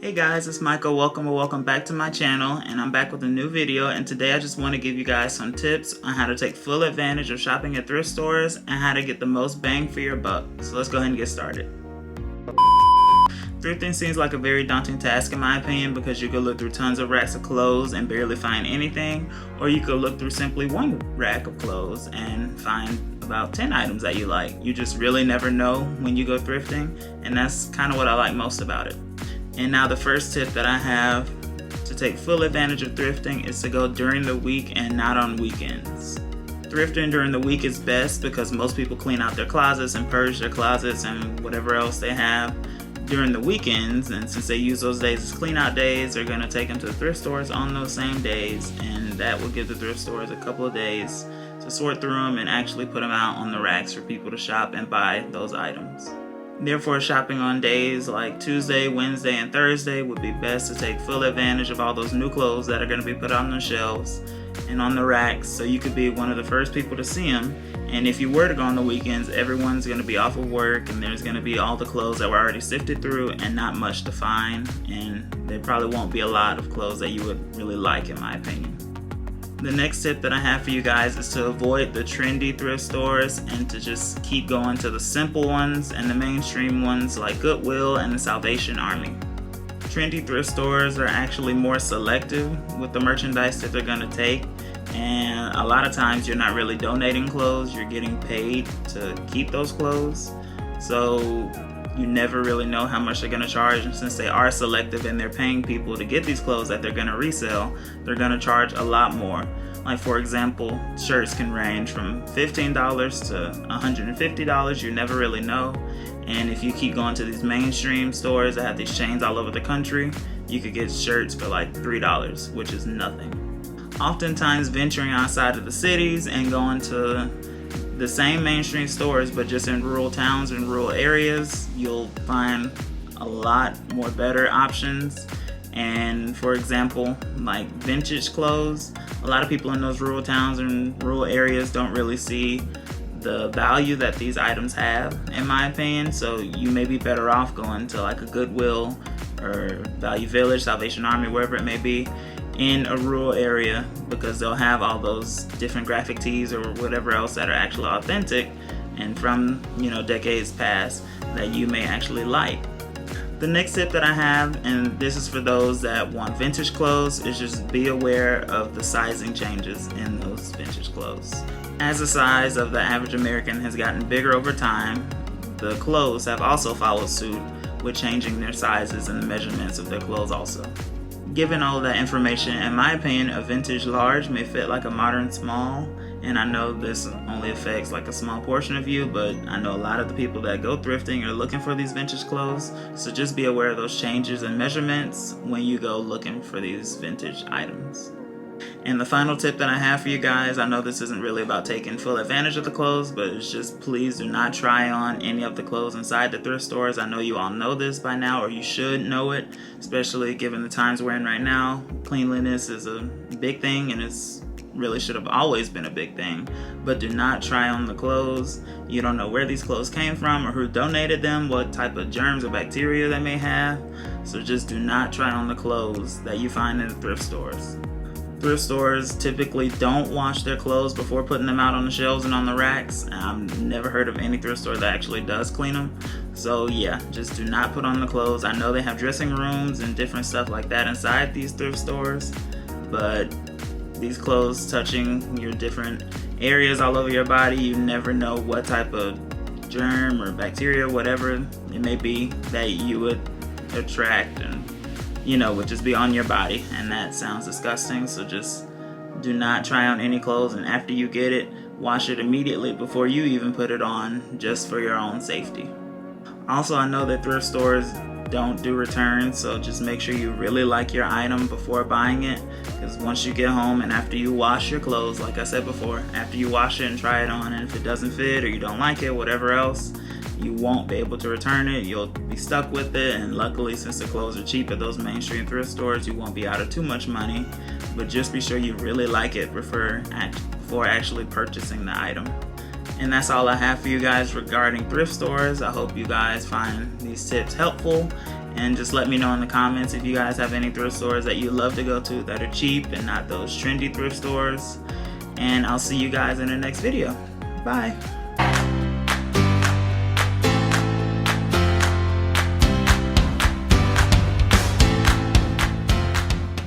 Hey guys, it's Michael. Welcome back to my channel, and I'm back with a new video. And today I just want to give you guys some tips on how to take full advantage of shopping at thrift stores and how to get the most bang for your buck. So let's go ahead and get started. Thrifting seems like a very daunting task in my opinion, because you could look through tons of racks of clothes and barely find anything, or you could look through simply one rack of clothes and find about 10 items that you like. You just really never know when you go thrifting, and that's kind of what I like most about it. And now the first tip that I have to take full advantage of thrifting is to go during the week and not on weekends. Thrifting during the week is best because most people clean out their closets and purge their closets and whatever else they have during the weekends, and since they use those days as clean out days, they're going to take them to the thrift stores on those same days, and that will give the thrift stores a couple of days to sort through them and actually put them out on the racks for people to shop and buy those items. Therefore, shopping on days like Tuesday, Wednesday, and Thursday would be best to take full advantage of all those new clothes that are going to be put on the shelves and on the racks, so you could be one of the first people to see them. And if you were to go on the weekends, everyone's going to be off of work, and there's going to be all the clothes that were already sifted through and not much to find, and there probably won't be a lot of clothes that you would really like, in my opinion. The next tip that I have for you guys is to avoid the trendy thrift stores and to just keep going to the simple ones and the mainstream ones like Goodwill and the Salvation Army. Trendy thrift stores are actually more selective with the merchandise that they're going to take, and a lot of times you're not really donating clothes, you're getting paid to keep those clothes, so you never really know how much they're going to charge. And since they are selective and they're paying people to get these clothes that they're going to resell, they're going to charge a lot more. Like, for example, shirts can range from $15 to $150. You never really know. And if you keep going to these mainstream stores that have these chains all over the country, you could get shirts for like $3, which is nothing. Oftentimes, venturing outside of the cities and going to the same mainstream stores but just in rural towns and rural areas, you'll find a lot more better options. And for example, like vintage clothes, a lot of people in those rural towns and rural areas don't really see the value that these items have, in my opinion. So you may be better off going to like a Goodwill or Value Village, Salvation Army, wherever it may be, in a rural area, because they'll have all those different graphic tees or whatever else that are actually authentic and from, decades past that you may actually like. The next tip that I have, and this is for those that want vintage clothes, is just be aware of the sizing changes in those vintage clothes. As the size of the average American has gotten bigger over time, the clothes have also followed suit with changing their sizes and the measurements of their clothes also. Given all of that information, in my opinion, a vintage large may fit like a modern small, and I know this only affects like a small portion of you, but I know a lot of the people that go thrifting are looking for these vintage clothes, so just be aware of those changes in measurements when you go looking for these vintage items. And the final tip that I have for you guys, I know this isn't really about taking full advantage of the clothes, but it's just please do not try on any of the clothes inside the thrift stores. I know you all know this by now, or you should know it, especially given the times we're in right now. Cleanliness is a big thing, and it's really should have always been a big thing. But do not try on the clothes. You don't know where these clothes came from or who donated them, what type of germs or bacteria they may have. So just do not try on the clothes that you find in the thrift stores. Thrift stores typically don't wash their clothes before putting them out on the shelves and on the racks. I've never heard of any thrift store that actually does clean them. So yeah, just do not put on the clothes. I know they have dressing rooms and different stuff like that inside these thrift stores, but these clothes touching your different areas all over your body, you never know what type of germ or bacteria, whatever it may be, that you would attract and would just be on your body, and that sounds disgusting. So just do not try on any clothes, and after you get it, wash it immediately before you even put it on, just for your own safety. Also, I know that thrift stores don't do returns, so just make sure you really like your item before buying it, because once you get home and after you wash your clothes, like I said before, after you wash it and try it on, and if it doesn't fit or you don't like it, whatever else, you won't be able to return it. You'll be stuck with it, and luckily, since the clothes are cheap at those mainstream thrift stores, you won't be out of too much money. But just be sure you really like it before actually purchasing the item. And that's all I have for you guys regarding thrift stores. I hope you guys find these tips helpful, And just let me know in the comments if you guys have any thrift stores that you love to go to that are cheap and not those trendy thrift stores. And I'll see you guys in the next video. Bye.